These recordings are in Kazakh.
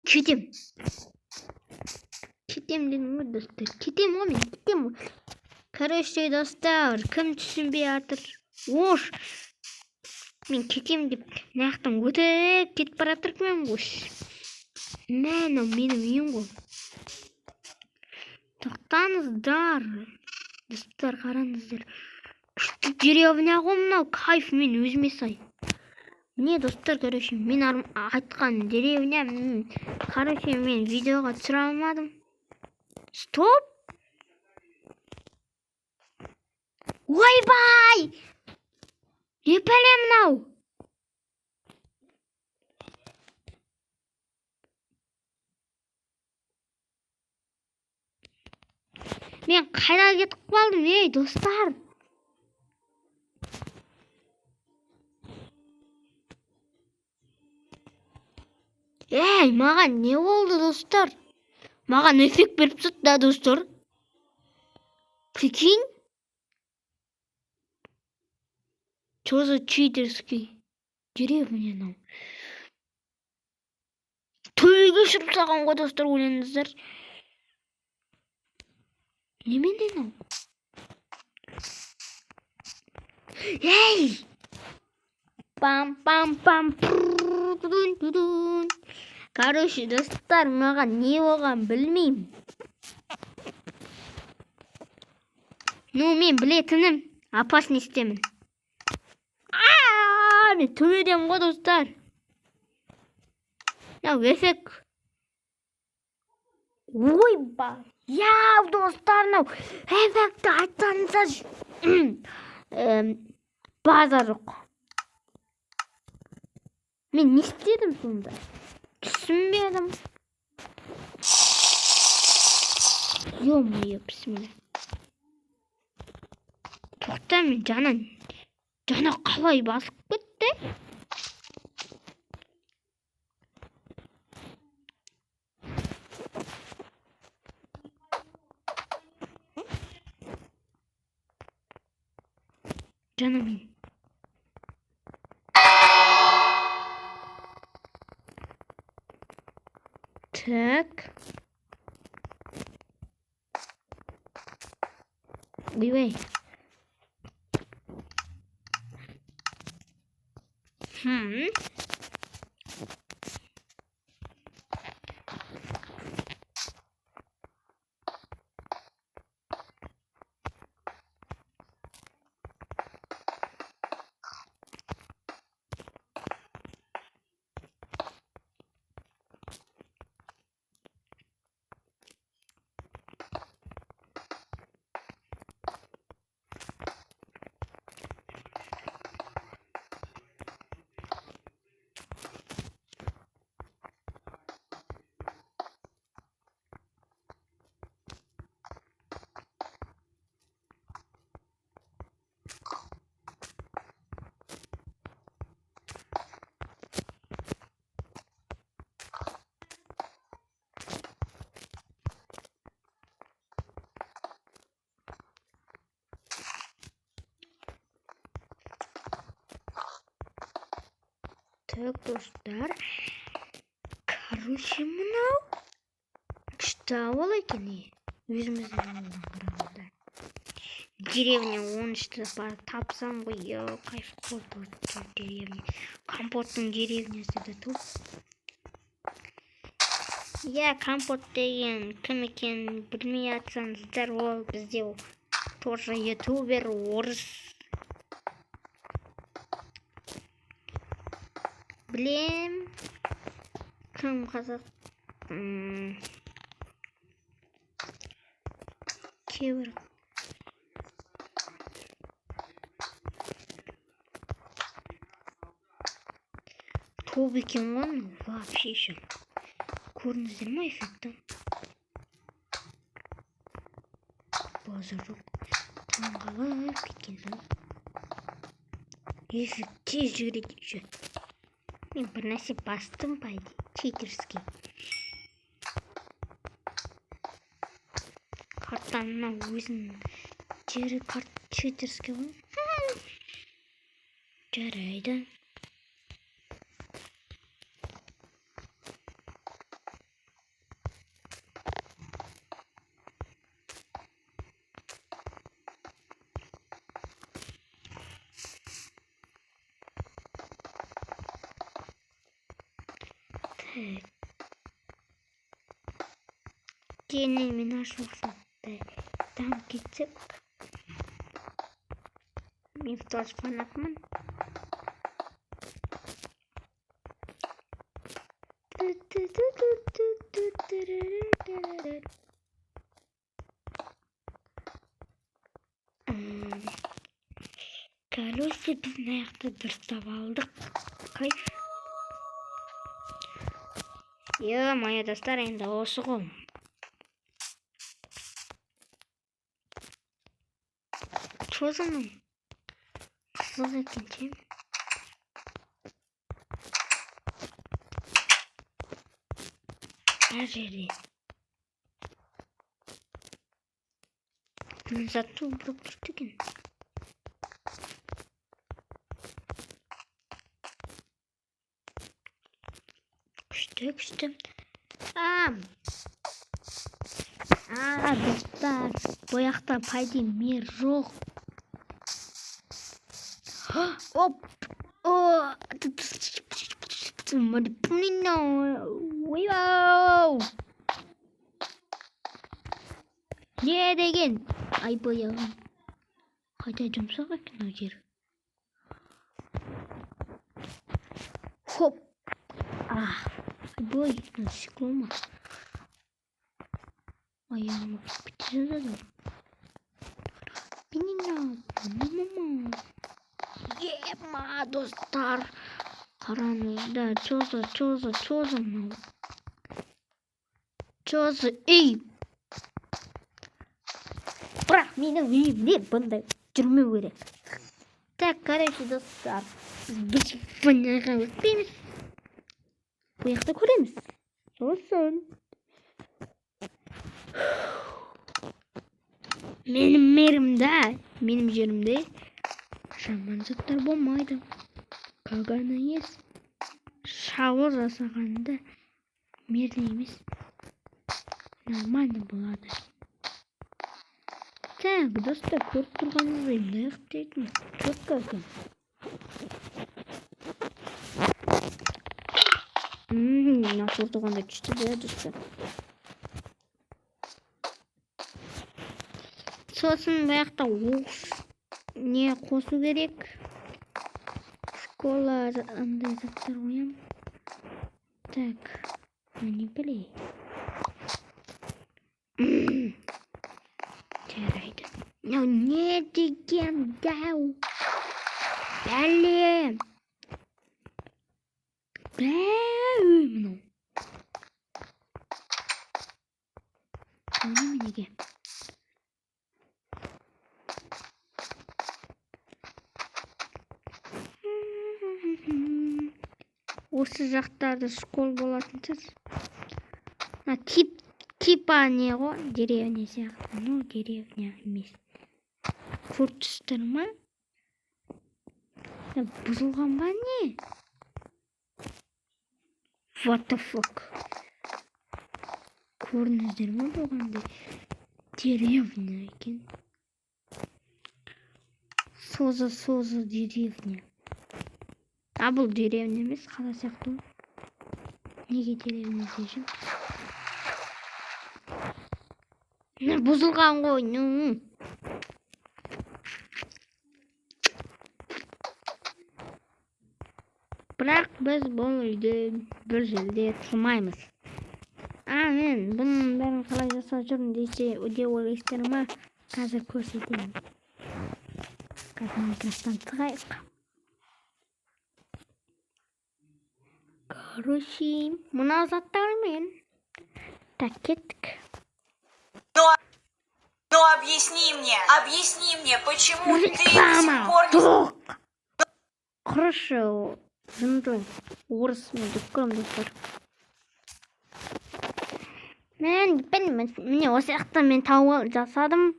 кетем. Кетем дедім ғой достар. Кетем ғой мен, кетем ғой. Короче, достар, кім түсінбей жатыр? Ош, мен кетем деп нақтан өтіп кетіп бара жатырмын ғой. Мынау менің үйім ғой. Тоқтаңыздар. Достар, қараңыздар. Күшті деревня ғой мынау, кайф, мен өзіме сай. Міне достар, короче, мен айтқан деревня. Короче, мен видеоға түсіре алмадым. Стоп! Ойбай! Не пәле мынау? Мен қайда кетіп қалдым, ей достар? Ей, маған не болды, достар? Маған эффект беріп тұрды да, достар. Прикинь? Что за читерский деревня? Төбеге шығып салған ғой, достар, ойлаңыздар. Немене мынау? Ей! Пам-пам-пам. Короче, достар, маған не болған білмеймін. Ну, мен білетінім, опасный істемін. Мен төбеден ғой, достар. Мынау эффект. Ойбай! Яу, достар, мынау эффектті айтсаңыздар. База жоқ. Мен не істедім сонда? Түсінбедім. Ё-моё, бісмилла. Тоқта, мен жана қалай басып кетті? Жана мен. Так. Ой-ой. Так, достар. Короче, мынау. Күшті ауыл екен, өзіміздің ауылдан қарағанда. Деревня 13-ті бар тапсам ғой, кайф болды деревня. Компоттың деревнясы да топ. Компот деген кім екенін білмей жатсаңыздар, ол бізде тоже ютубер, орыс. Білем, кім қазақ, кейбір топ екен ғой, вообще еще көрдіңіздер ма эффектті? База жоқ, таңғалып кеткен соң эффект тез жүгіреді еще. Мен бір нәрсе бастым пайда, читерский. Картаны өзінің жері читерский ғой. Жарайды. Kendini мен ашылсам. Там кетсек. Мен второй фанатмын. Короче, біздің аяқты дұрыстап алдық. Кайф. Моя достар, енді осы ғой. Что за мной? Что за кеткен? Жерде. Зато бұрып тұрды екен. Күшті. Достар, бояқта пайда мер жоқ. Оп! Не деген? Ай бояғым. Қайта жұмсақ екен ау жер. Хоп! Бой, насекомо. Аяғым бітті жазады. Ема, достар. Қараңызда, чоза мынау. Чоза, ей! Бірақ менің үйімде бұндай жүрмеу керек. Так, короче, достар. Біз бұнайға өтпейміз. Бұяқта көреміз. Сосын. Менің жерімде жаман заттар болмайды. Кагана ес. Шауы жасағанда мерді емес. Нормально болады. Так, достар, көріп тұрғаныңыздай лайк дейтін. Четко екен. Насыл тұрғанда күшті де, достар. Сосын баяқта не қосу керек? Школа андай заттар қоям. Так, не білей. Жарайды. Не деген дәу? Бәлем. Мынау. Неге? Осы жақтарда школ болатын шығар. Типа не ғой? Деревня сияқты. Ну, деревня емес. Көріп тұрсыздар ма? Бұзылған ба не? What the fuck? Көрдіңіздер ме болғандай? Деревня екен. Соза деревня. Бұл деревня емес, қала сияқты. Неге деревня дейшім? Бұзылған ғой, ну. Бірақ біз бұл үйде бір жерде тұрмаймыз. Мен бұның бәрін қалай жасап жүрмін десе, өде ойлайсыздар ма? Қазір көрсетемін. Қазір микрофон тығайық. Короче, мына заттармен. Так, кеттік. Но объясни мне, почему ты до сих пор не... Хорошо, жынды, орыс мен дүккірім достар. Міне осы жақта мен тауы жасадым.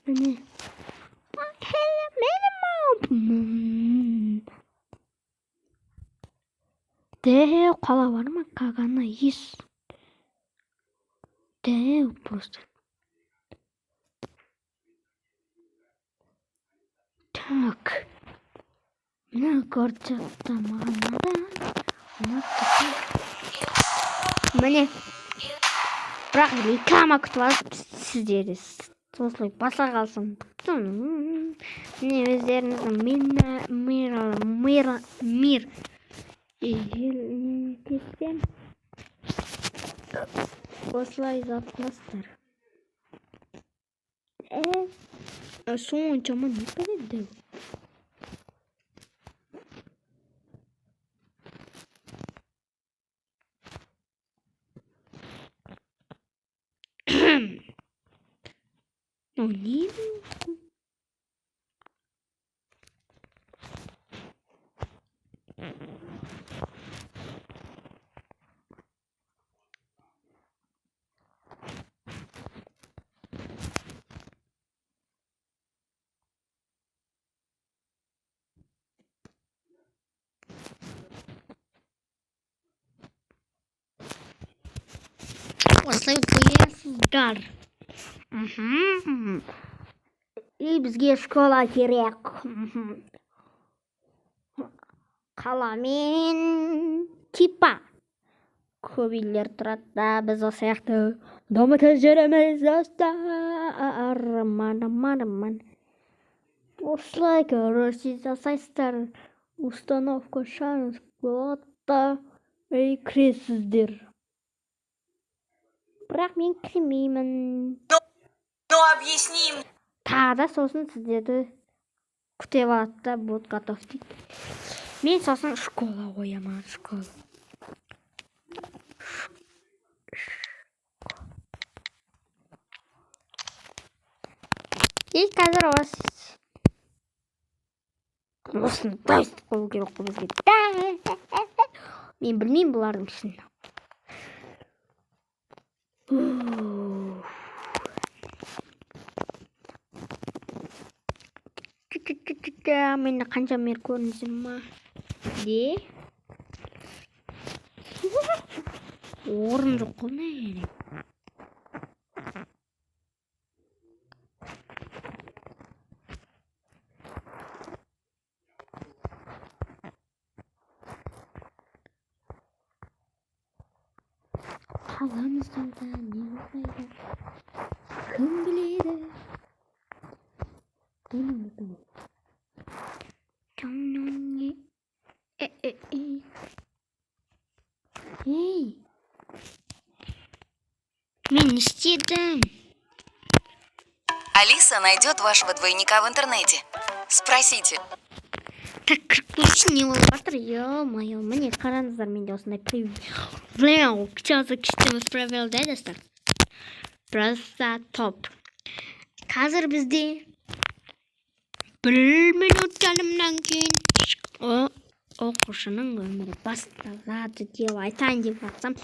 Міне. Дәу қала бар ма? Кагана ес. Дәу просто. Так. Мына көріп жаттамағанда міне. Бірақ реклама күтіп алып сіздері осылай баса қалсын. Міне өздеріңіздің мир кестен осылай жатсыңыздар. Соншама не береді? Не? Осылай қоясыздар. И бізге школа керек. Қаламен типа көп үйлер тұрады да біз осы сияқты дамытып жүреміз достар. Осылай короче жасайсыздар. Установка шаңыз болады да кіресіздер. Бірақ мен кірмеймін. Ну объясни мне. Тағы да сосын сіздерді күтіп алады да будет готов дейді. Мен сосын школа қоямын, школа. И қазір осыны дайыстық қою керек қой бізге. Мен білмеймін бұлардың ішін. Менде қанша мер көрінсін ма? Де? Орын жоқ қой не? Қаламыздан да не болмайды? Кім біледі? Эй! Мен не істедім? Алиса найдет вашего двойника в интернете. Спросите. Так, кіріп не болып жатыр, ё-моё, міне қараңыздар, менде осындай Вау, сейчас кіштім исправил, да, достар? Просто топ. Қазір бізде 1 минут жанымнан кейін оқушының өмірі басталады деп айтайын деп жатсам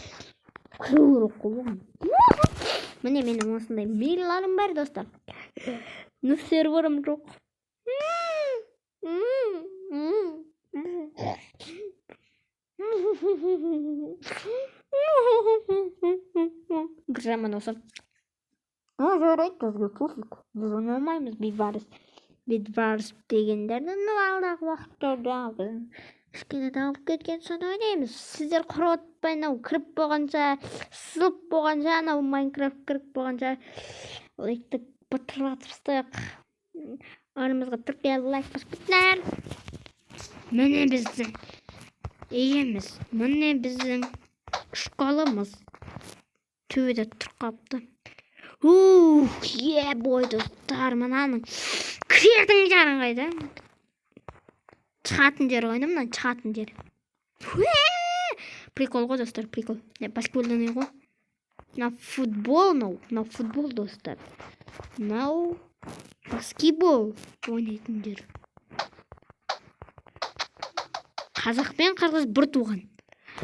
көріп қойған. Міне менің осындай мейларым бар, достар. Но серверім жоқ. Грамман осы. Жарайды, бізге пофиг. Біз ойнамаймыз битварс дегендерді. Алдағы уақыттарда біз кішкене дамып кеткен соң ойнаймыз. Сіздер құротпай кіріп болғанша, сылып болғанша, Майнкрафт кіріп болғанша лайкты бытыратып Арымызға түркия лайк баспыттар. Міне біздің үйіміз, міне біздің школымыз төбеде тұрып қапты. Бой достар, мынаның кіретін жарың қайда? Шығатын жер ойны, мына шығатын жер. Прикол ғой достар, прикол. Баскетболдан ғой. На футбол достар. Баскетбол ойнайтын жер. Қазақ пен қырғыз бір туған.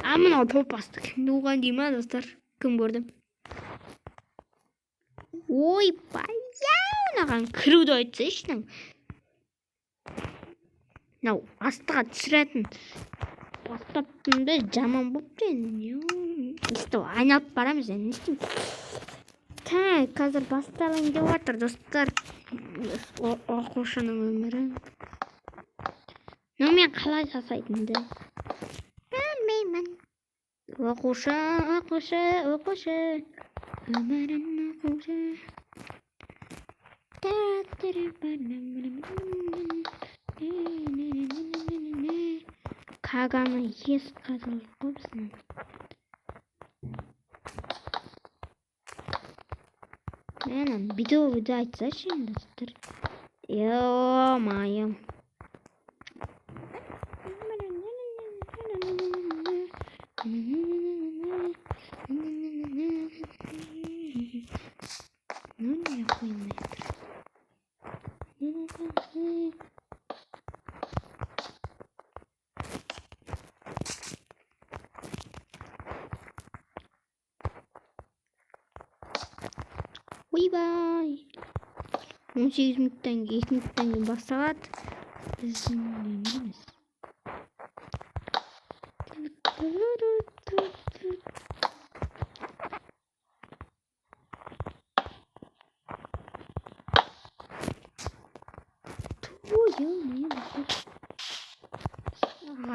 Мынау топасты кім туған дей ма достар? Кім көрдім? Ой, баянаған кіруді айтса ешінің. Астыға түсіретін бастаптымды жаман бұпты. Істі айналып барамыз, не істеймін? Қазір басталайын деп отыр достар. Оқушының өмірі. Но мен қалай жасайтынымды білмеймін. Оқушы өмірін оқушы. Каганы ес қазылып қойыпсың. Мен видеода айтсашы енді достар. Ё-моё. Ну не охуенно. Ойбай. 18 минуттан 2 минуттан кейін басталады. Біздің өміріміз.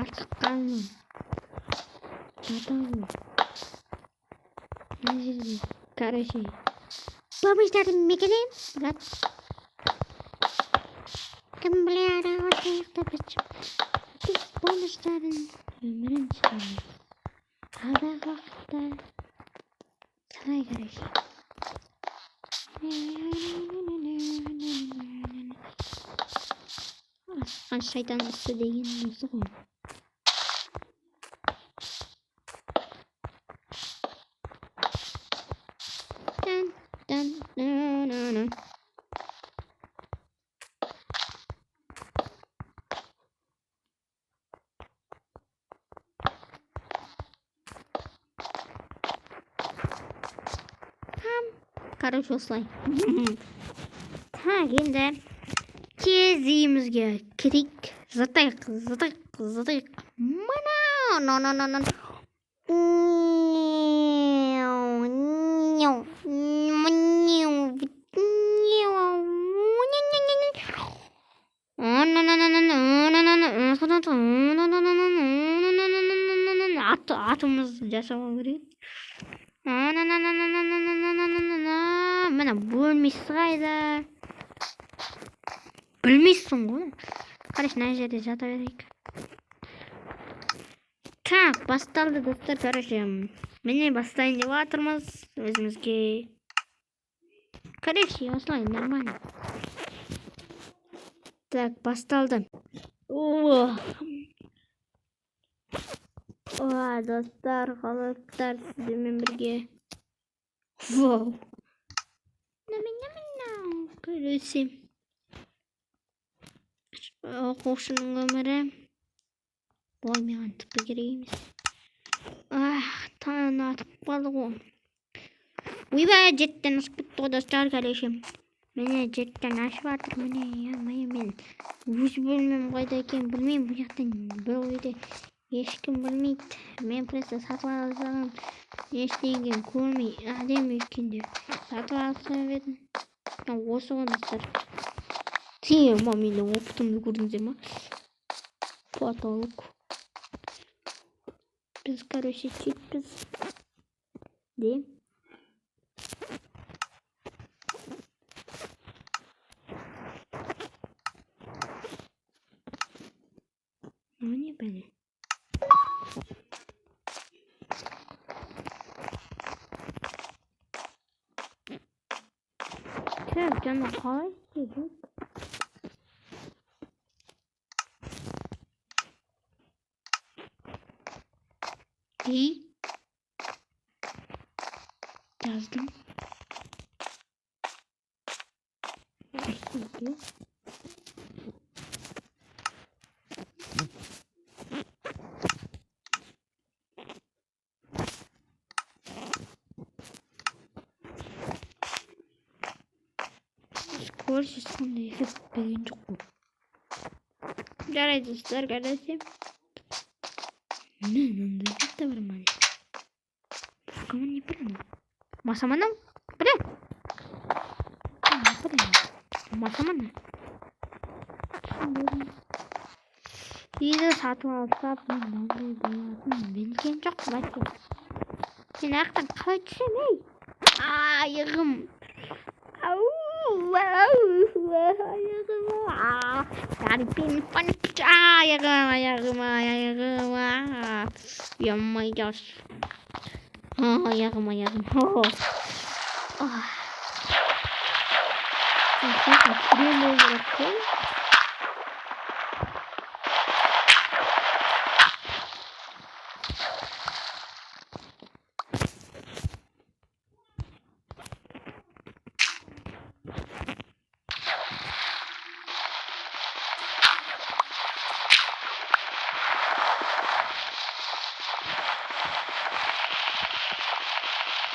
Артық қалмын. Жатамын. Мына жерде, короче, бабыштардың мекені, брат. Кім біледі, осы жақта біз бабыштардың өмірін шығамыз. Алдағы уақытта солай, короче. Асқан шайтан ісі деген осы ғой. Короче, осылай. Так, енді тез үйімізге кірейік. Затайық. Мана! Атымыз жасауы керек. Мына бөлмесі қайда? Білмейсің ғой. Қараш, мына жерде жата берейік. Так, басталды достар, короче. Міне бастайын деп жатырмыз өзімізге. Короче, осылай нормально. Так, басталды. Достар, қалыптар сіздермен бірге. Вау. Көресі. Оқушының өмірі. Ой, маған тіпті керек емес. Таң атып қалды ғой. Ойбай, жеттен ашып кетті ғой достар, короче. Міне жеттен ашып жатыр. Міне, мен өз бөлмем қайда екен білмеймін. Бұл жақтан бір ойды ешкім білмейді. Мен просто сатып алсам, ештеңе көрмей, әдемі еткенде сатып алсам едім. Осы ғой достар. Тема, менің опытымды көрдіңіздер ма? Потолок. Біз, короче, сөйтпіз. Де? Не бәле. Так, жаңа қалай істеді? Жаздым. Көрсіз қандай эффект берген жоқ қой. Жарайды достар, қарасам. Мынандай эффекті бар ма? Кому не білмеймін. Масамана? Біле? Масамана? үйді сатып алса мынандай болатынын білген жоқпын әке. Мен аяқтан қалай түсем, ей? Аяғым.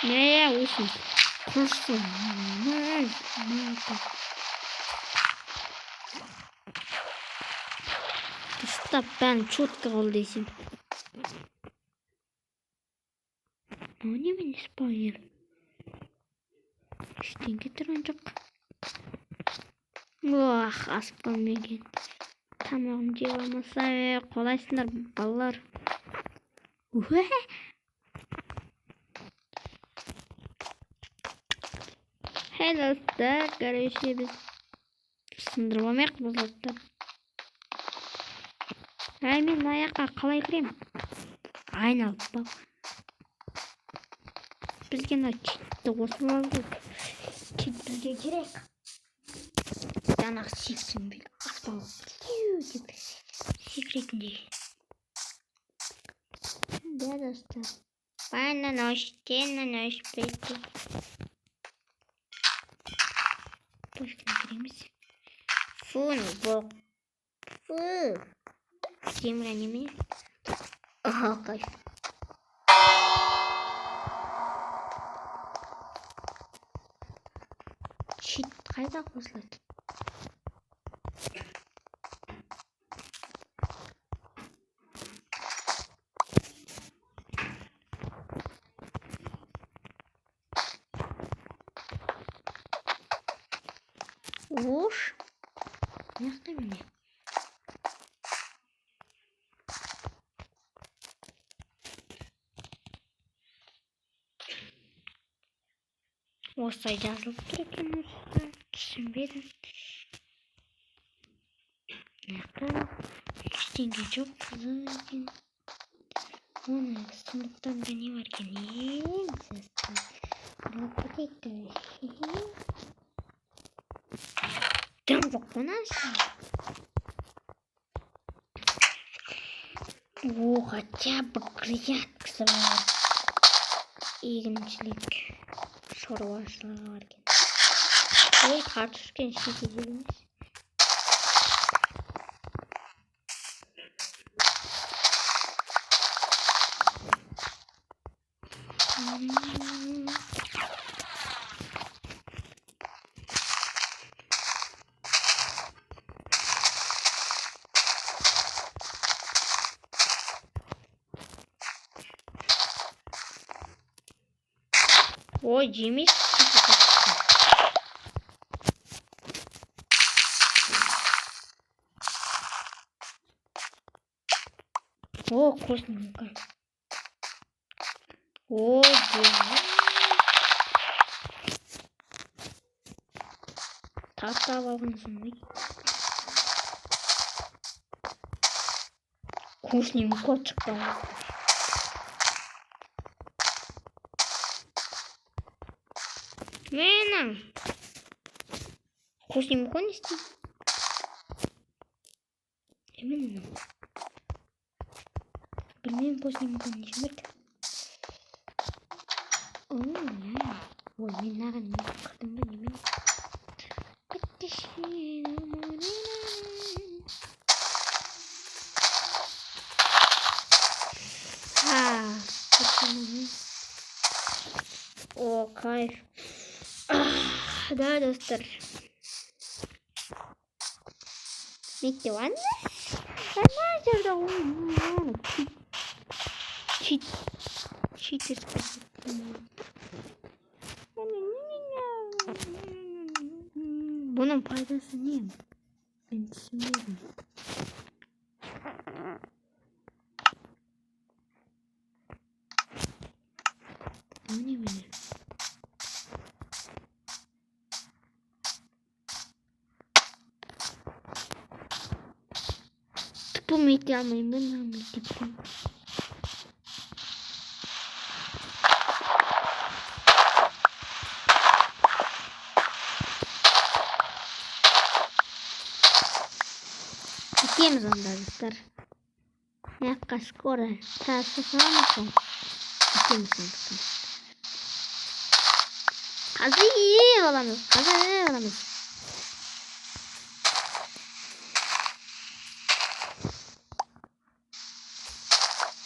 Ne olsun? Kursun. Ne? Stop, ben четко olduysam. O ne benim spoiler? Eştinge turunjuk. Вах, аспан меген. Тамағын жеп алмаса, қолайсыңдар балалар. Хей достар, короче, біз сындырып алмайық бұл заттар. Ай, мен аяққа қалай кірем? Айналып бақ. Бізге мына читті қосып алып. Чит бізге керек. Жаңағы сексен бел аспан деп секретіндей. Да, достар. Бана ночь, на ночь прийти. Точно кіреміз. Фу, ну бог. Фу. Земля не мне. Ага, кайф. Чит қайда қосылады? Уж. Яқты міне. Осылай жазылып тұр екен осыда. Түсінбедім. Яқты ештеңе жоқ қызық екен. Оны сұндықтанда не бар екен? Там жоқ қонасы. О, хотя бы грядкасы бар. Егіншілік шаруашылығы бар екен. Ой, картошкен шеге емес. Ой, жемес. О, вкусненько. О, жемес. Таптап алғансың ғой. Вкусненько шыққан. Менің вкусненько не істейді? Емін білмеймін вкусненько не жемеді. Ой, мен наған не қырдым ба немен? О, кайф. Да, достар. Мекте ванна? Ванна жерде ойын. Чит. Бұның пайдасы не? Мен түсінбедім. не міне. Тупым ете алмайым ба маған мектептен. Кетеміз онда достар. Мягко скоро. Тасы саламыз. Кетеміз сондықтан. Қазып аламыз.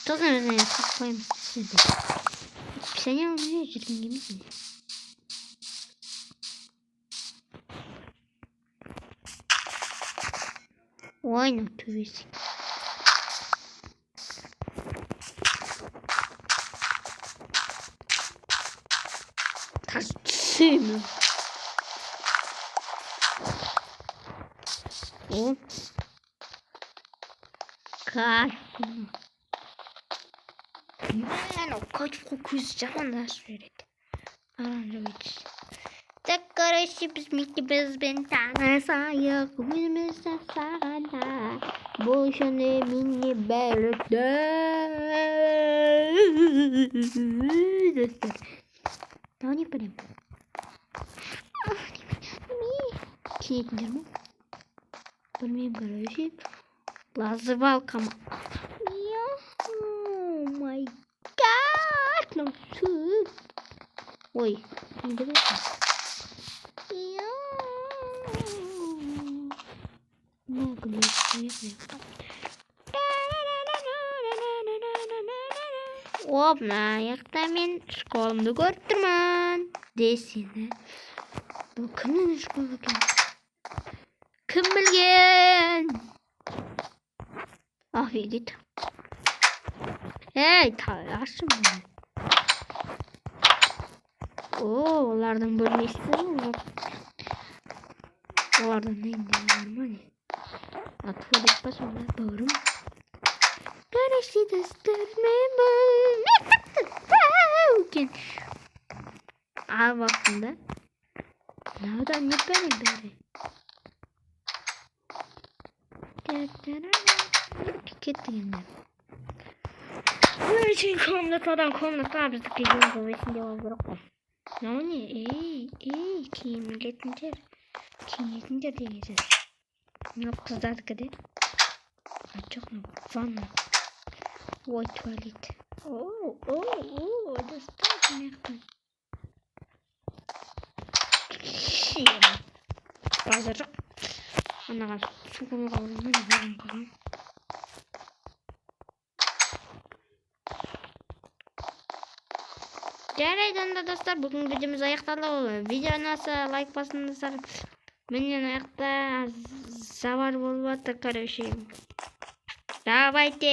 Тоже, наверное, қойымыз түседі. Писание алмай жүрген емес. Ой, ну төбесі. Қазір түсемін. О. Кайф. Кайфқа көз жамандасып жібереді. Аранжа өйтсіз. Так, короче, біз мектебімізбен танысайық. Өзіміз жасағанда. Бұл үшін мені бәрікті. Достар. Тағы не білем? Кенетін жер ма? Білмеймін, короче. Лазывалка ма? Май гад! Ну что? Ой, не берется. Оп, мына жақта мен школымды көріп тұрмын. Десені. Бұл кімнің школы екен? Кім білген? Офигеть. Ей, талашым бұл. О, олардың бөлмесі. Олардың нейінде бар ма не? Туалет па сонда бауырым. Қарашты достар, мен бұл. Не тапты? Екен. Ал вақытында. Мынаудан не бәрі? Кетті енді. Очень комнатадан комната біздікі жөнді өсінде ол бірақ қой. Мынау не? Ей, киінетіндер деген сөз. Мынау қыздардікі де. Жоқ, мынау ванна. Ой, туалет. О, достар мектен. Базар жоқ. Анаған су құйға орынға не болған. Жарайды онда достар, бүгін видеомыз аяқталды. Видеоны алса лайк басыңыздар. Менен аяқта завар болып жатыр, короче. Давайте.